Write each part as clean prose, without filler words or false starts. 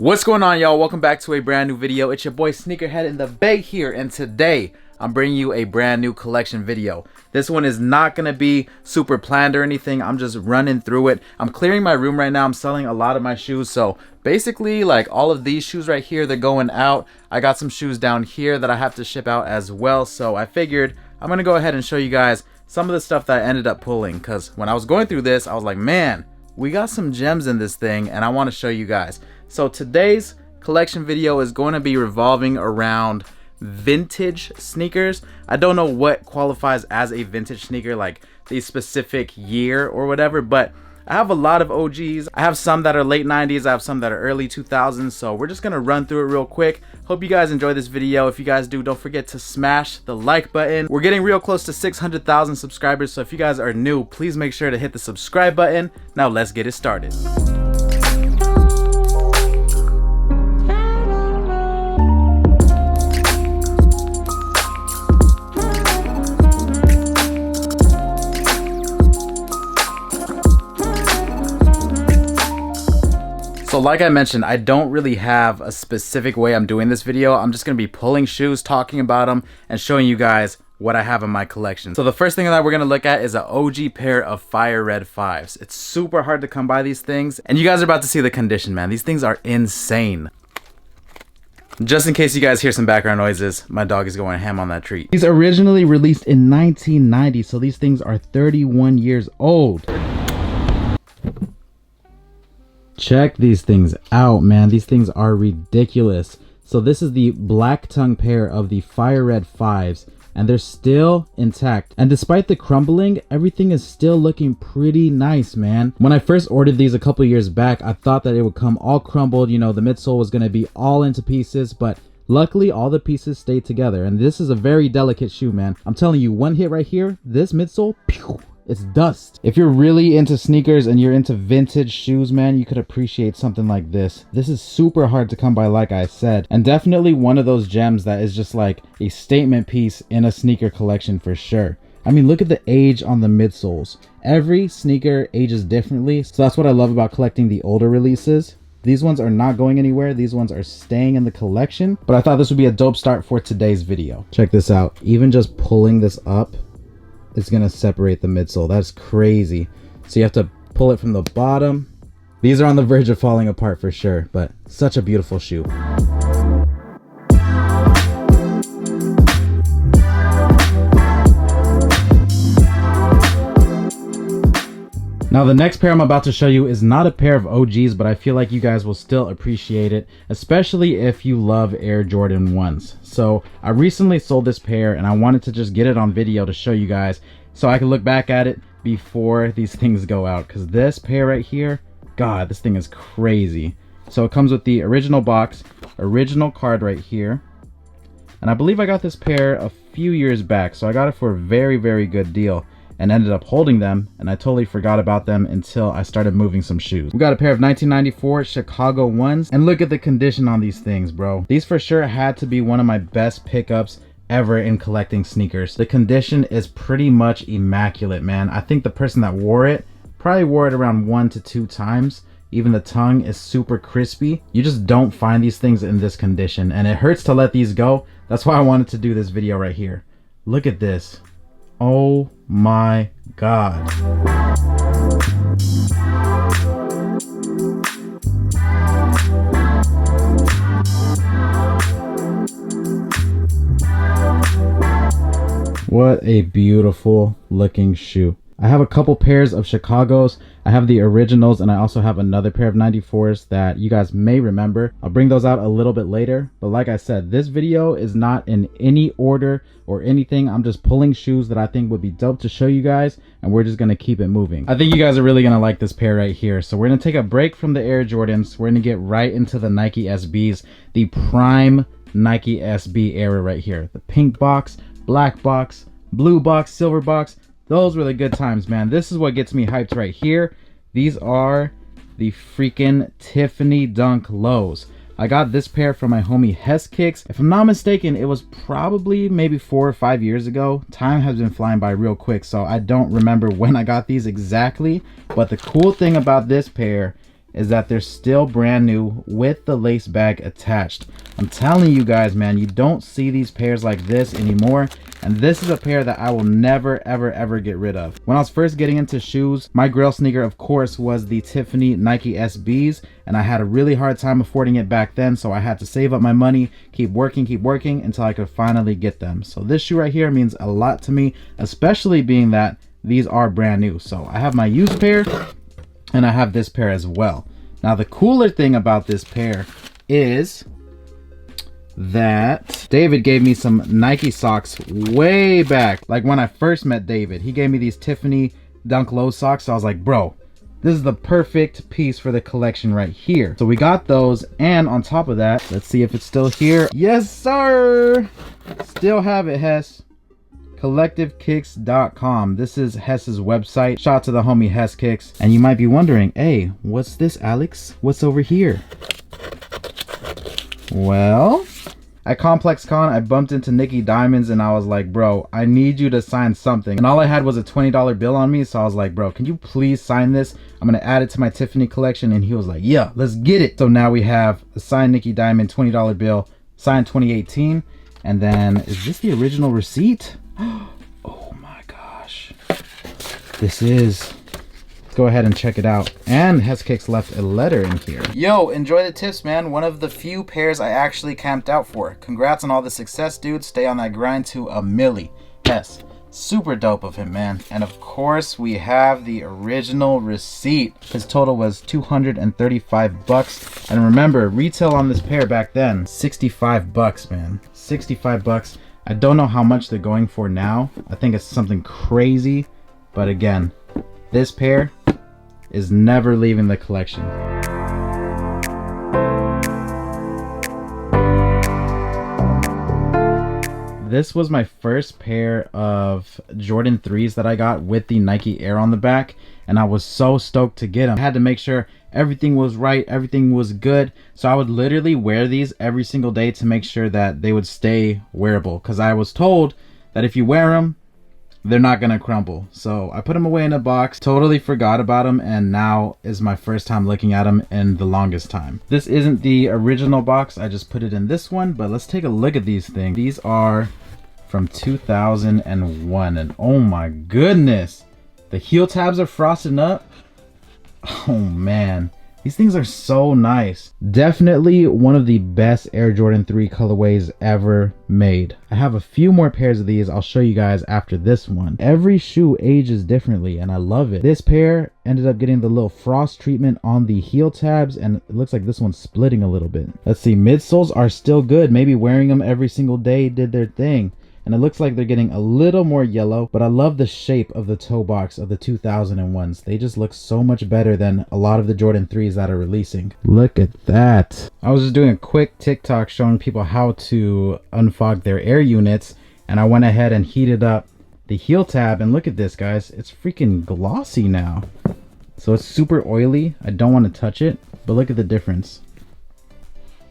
What's going on, y'all? Welcome back to a brand new video. It's your boy Sneakerhead in the Bay here, and today I'm bringing you a brand new collection video. This one is not gonna be super planned or anything. I'm just running through it. I'm clearing my room right now. I'm selling a lot of my shoes, so basically like all of these shoes right here, they're going out. I got some shoes down here that I have to ship out as well, so I figured I'm gonna go ahead and show you guys some of the stuff that I ended up pulling, because when I was going through this, I was like, man, we got some gems in this thing and I want to show you guys. So today's collection video is going to be revolving around vintage sneakers. I don't know what qualifies as a vintage sneaker, like the specific year or whatever, but I have a lot of OGs. I have some that are late 90s, I have some that are early 2000s, so we're just gonna run through it real quick. Hope you guys enjoy this video. If you guys do, don't forget to smash the like button. We're getting real close to 600,000 subscribers, so if you guys are new, please make sure to hit the subscribe button. Now let's get it started. So like I mentioned, I don't really have a specific way I'm doing this video. I'm just going to be pulling shoes, talking about them, and showing you guys what I have in my collection. So the first thing that we're going to look at is an OG pair of Fire Red 5s. It's super hard to come by these things, and you guys are about to see the condition, man. These things are insane. Just in case you guys hear some background noises, my dog is going ham on that treat. These originally released in 1990, so these things are 31 years old. Check these things out, man. These things are ridiculous. So this is the black tongue pair of the Fire Red 5s, and they're still intact. And despite the crumbling, everything is still looking pretty nice, man. When I first ordered these a couple years back, I thought that it would come all crumbled. You know, the midsole was going to be all into pieces, but luckily all the pieces stayed together. And this is a very delicate shoe, man. I'm telling you, one hit right here, this midsole, pew, it's dust. If you're really into sneakers and you're into vintage shoes, man, you could appreciate something like this. This is super hard to come by, like I said, and definitely one of those gems that is just like a statement piece in a sneaker collection for sure. I mean, look at the age on the midsoles. Every sneaker ages differently, so that's what I love about collecting the older releases. These ones are not going anywhere. These ones are staying in the collection, but I thought this would be a dope start for today's video. Check this out. Even just pulling this up, it's gonna separate the midsole. That's crazy. So you have to pull it from the bottom. These are on the verge of falling apart for sure, but such a beautiful shoe. Now the next pair I'm about to show you is not a pair of OGs, but I feel like you guys will still appreciate it, especially if you love Air Jordan 1s. So I recently sold this pair and I wanted to just get it on video to show you guys so I can look back at it before these things go out, because this pair right here, God, this thing is crazy. So it comes with the original box, original card right here, and I believe I got this pair a few years back, so I got it for a very, very good deal and ended up holding them, and I totally forgot about them until I started moving some shoes. We got a pair of 1994 Chicago 1s, and look at the condition on these things, bro. These for sure had to be one of my best pickups ever in collecting sneakers. The condition is pretty much immaculate, man. I think the person that wore it probably wore it around 1 to 2 times. Even the tongue is super crispy. You just don't find these things in this condition, and it hurts to let these go. That's why I wanted to do this video right here. Look at this. Oh my God. What a beautiful looking shoe. I have a couple pairs of Chicago's. I have the originals, and I also have another pair of 94s that you guys may remember. I'll bring those out a little bit later, but like I said, this video is not in any order or anything. I'm just pulling shoes that I think would be dope to show you guys, and we're just gonna keep it moving. I think you guys are really gonna like this pair right here. So we're gonna take a break from the Air Jordans. We're gonna get right into the Nike SBs, the prime Nike SB era right here. The pink box, black box, blue box, silver box. Those were the good times, man. This is what gets me hyped right here. These are the freaking Tiffany Dunk Lows. I got this pair from my homie Hess Kicks. If I'm not mistaken, it was probably maybe 4 or 5 years ago. Time has been flying by real quick, so I don't remember when I got these exactly. But the cool thing about this pair is that they're still brand new with the lace bag attached. I'm telling you guys, man, you don't see these pairs like this anymore. And this is a pair that I will never, ever, ever get rid of. When I was first getting into shoes, my grail sneaker, of course, was the Tiffany Nike SBs. And I had a really hard time affording it back then. So I had to save up my money, keep working until I could finally get them. So this shoe right here means a lot to me, especially being that these are brand new. So I have my used pair and I have this pair as well. Now the cooler thing about this pair is that David gave me some Nike socks way back. Like when I first met David, he gave me these Tiffany Dunk Low socks. So I was like, bro, this is the perfect piece for the collection right here. So we got those, and on top of that, let's see if it's still here. Yes, sir. Still have it, Hess. CollectiveKicks.com. This is Hess's website. Shout out to the homie Hess Kicks. And you might be wondering, hey, what's this, Alex? What's over here? Well, at Complex Con, I bumped into Nicky Diamonds and I was like, bro, I need you to sign something. And all I had was a $20 bill on me. So I was like, bro, can you please sign this? I'm going to add it to my Tiffany collection. And he was like, yeah, let's get it. So now we have a signed Nicky Diamond $20 bill, signed 2018. And then, is this the original receipt? Oh my gosh. This is. Let's go ahead and check it out. And Hess Kicks left a letter in here. Yo, enjoy the tips, man. One of the few pairs I actually camped out for. Congrats on all the success, dude. Stay on that grind to a milli. Hess. Super dope of him, man. And of course, we have the original receipt. His total was $235. And remember, retail on this pair back then, $65, man. $65. I don't know how much they're going for now. I think it's something crazy. But again, this pair is never leaving the collection. This was my first pair of Jordan 3s that I got with the Nike Air on the back, and I was so stoked to get them. I had to make sure everything was right, everything was good, so I would literally wear these every single day to make sure that they would stay wearable, because I was told that if you wear them, they're not gonna crumble. So I put them away in a box, totally forgot about them, and now is my first time looking at them in the longest time. This isn't the original box, I just put it in this one, but let's take a look at these things. These are from 2001, and oh my goodness, the heel tabs are frosting up. Oh man, these things are so nice. Definitely one of the best Air Jordan 3 colorways ever made. I have a few more pairs of these I'll show you guys after this one. Every shoe ages differently and I love it. This pair ended up getting the little frost treatment on the heel tabs, and it looks like this one's splitting a little bit. Let's see, midsoles are still good. Maybe wearing them every single day did their thing. And it looks like they're getting a little more yellow, but I love the shape of the toe box of the 2001s. They just look so much better than a lot of the Jordan 3s that are releasing. Look at that. I was just doing a quick TikTok showing people how to unfog their air units, and I went ahead and heated up the heel tab, and look at this, guys. It's freaking glossy now. So it's super oily. I don't want to touch it, but look at the difference.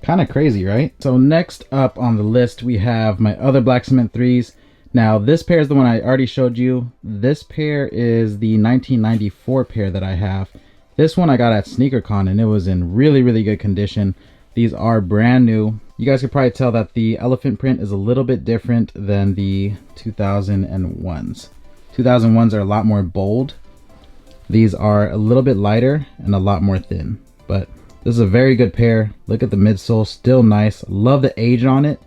Kind of crazy, right? So next up on the list, we have my other black cement 3s. Now this pair is the one I already showed you. This pair is the 1994 pair that I have. This one I got at SneakerCon and it was in really, really good condition. These are brand new. You guys could probably tell that the elephant print is a little bit different than the 2001s. 2001s are a lot more bold. These are a little bit lighter and a lot more thin, but this is a very good pair. Look at the midsole, still nice. Love the age on it.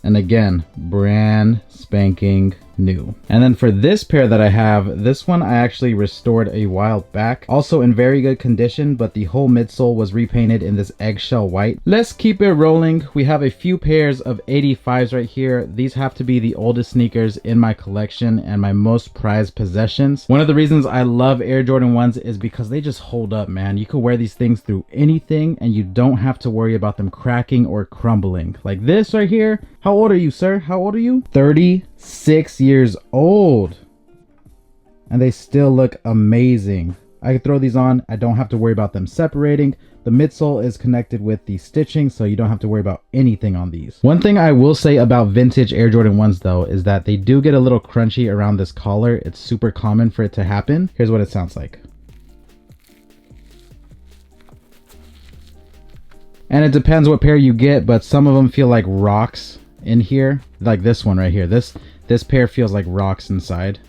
And again, brand spanking new. And then for this pair that I have, this one I actually restored a while back. Also in very good condition, but the whole midsole was repainted in this eggshell white. Let's keep it rolling. We have a few pairs of 85s right here. These have to be the oldest sneakers in my collection and my most prized possessions. One of the reasons I love Air Jordan 1s is because they just hold up, man. You can wear these things through anything and you don't have to worry about them cracking or crumbling. Like this right here. How old are you, sir? How old are you? 36 years old. And they still look amazing. I can throw these on. I don't have to worry about them separating. The midsole is connected with the stitching, so you don't have to worry about anything on these. One thing I will say about vintage Air Jordan 1s though is that they do get a little crunchy around this collar. It's super common for it to happen. Here's what it sounds like. And it depends what pair you get, but some of them feel like rocks in here. Like this one right here. This pair feels like rocks inside.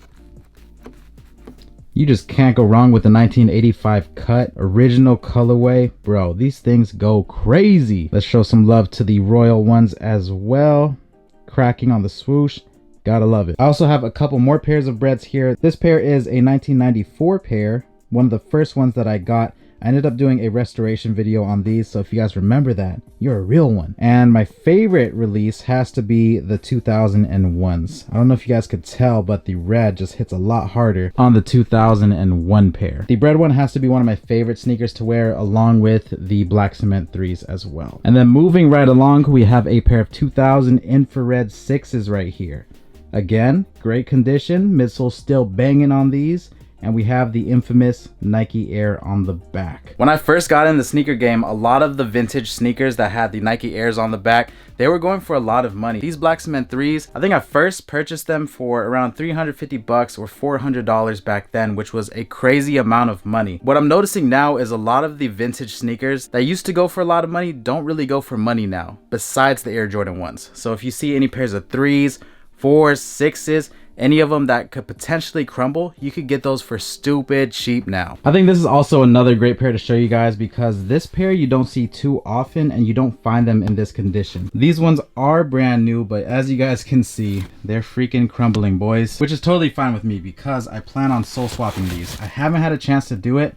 You just can't go wrong with the 1985 cut, original colorway. Bro, these things go crazy. Let's show some love to the royal ones as well. Cracking on the swoosh. Gotta love it. I also have a couple more pairs of breads here. This pair is a 1994 pair. One of the first ones that I got. I ended up doing a restoration video on these, so if you guys remember that, you're a real one. And my favorite release has to be the 2001s. I don't know if you guys could tell, but the red just hits a lot harder on the 2001 pair. The red one has to be one of my favorite sneakers to wear, along with the black cement 3s as well. And then moving right along, we have a pair of 2000 infrared 6s right here. Again, great condition, midsole still banging on these. And we have the infamous Nike Air on the back. When I first got in the sneaker game, a lot of the vintage sneakers that had the Nike Airs on the back, they were going for a lot of money. These black cement 3s, I think I first purchased them for around 350 bucks or $400 back then, which was a crazy amount of money. What I'm noticing now is a lot of the vintage sneakers that used to go for a lot of money don't really go for money now, besides the Air Jordan 1s. So if you see any pairs of 3s, 4s, 6s, any of them that could potentially crumble, you could get those for stupid cheap now. I think this is also another great pair to show you guys, because this pair you don't see too often and you don't find them in this condition. These ones are brand new, but as you guys can see, they're freaking crumbling, boys, which is totally fine with me because I plan on soul swapping these. I haven't had a chance to do it,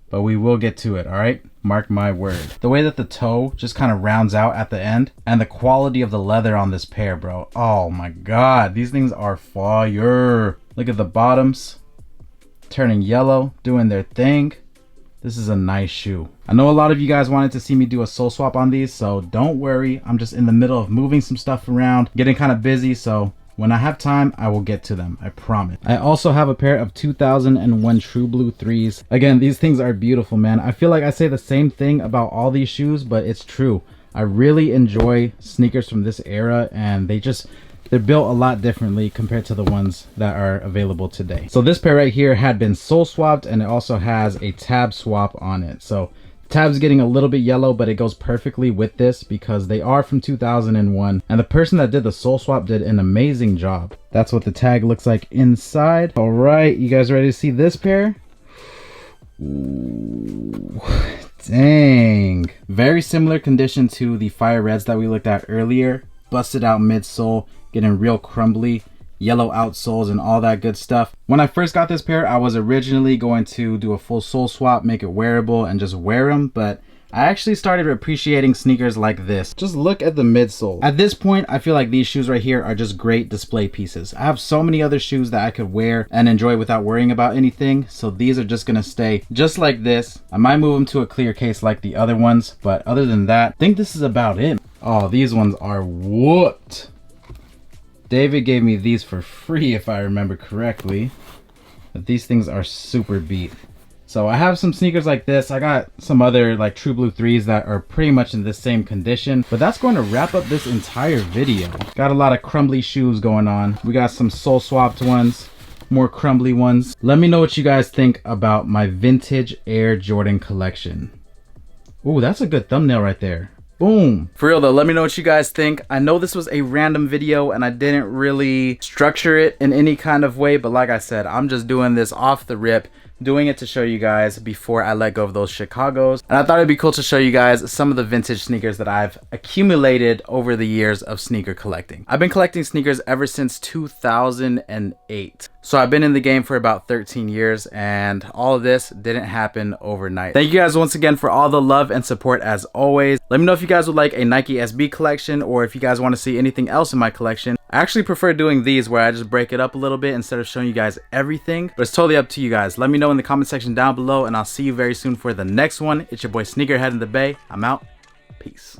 but we will get to it, all right? Mark my word. The way that the toe just kind of rounds out at the end, and the quality of the leather on this pair, bro. Oh my God, these things are fire. Look at the bottoms, turning yellow, doing their thing. This is a nice shoe. I know a lot of you guys wanted to see me do a soul swap on these, so don't worry. I'm just in the middle of moving some stuff around, getting kind of busy, so when I have time, I will get to them, I promise. I also have a pair of 2001 True Blue 3s. Again, these things are beautiful, man. I feel like I say the same thing about all these shoes, but it's true. I really enjoy sneakers from this era, and they're built a lot differently compared to the ones that are available today. So this pair right here had been soul swapped, and it also has a tab swap on it. So tab's getting a little bit yellow, but it goes perfectly with this because they are from 2001, and the person that did the soul swap did an amazing job. That's what the tag looks like inside. All right, you guys ready to see this pair? Ooh, dang. Very similar condition to the fire reds that we looked at earlier. Busted out midsole, getting real crumbly, yellow outsoles and all that good stuff. When I first got this pair, I was originally going to do a full soul swap, make it wearable and just wear them, but I actually started appreciating sneakers like this. Just look at the midsole. At this point, I feel like these shoes right here are just great display pieces. I have so many other shoes that I could wear and enjoy without worrying about anything, so these are just gonna stay just like this. I might move them to a clear case like the other ones, but other than that, I think this is about it. Oh, these ones are whooped. David gave me these for free, if I remember correctly. But these things are super beat. So I have some sneakers like this. I got some other like True Blue 3s that are pretty much in the same condition. But that's going to wrap up this entire video. Got a lot of crumbly shoes going on. We got some soul swapped ones, more crumbly ones. Let me know what you guys think about my vintage Air Jordan collection. Ooh, that's a good thumbnail right there. Boom. For real though, let me know what you guys think. I know this was a random video and I didn't really structure it in any kind of way, but like I said, I'm just doing this off the rip, doing it to show you guys before I let go of those Chicagos. And I thought it'd be cool to show you guys some of the vintage sneakers that I've accumulated over the years of sneaker collecting. I've been collecting sneakers ever since 2008. So I've been in the game for about 13 years and all of this didn't happen overnight. Thank you guys once again for all the love and support as always. Let me know if you guys would like a Nike SB collection or if you guys want to see anything else in my collection. I actually prefer doing these where I just break it up a little bit instead of showing you guys everything, but it's totally up to you guys. Let me know in the comment section down below and I'll see you very soon for the next one. It's your boy Sneakerhead in the Bay. I'm out. Peace.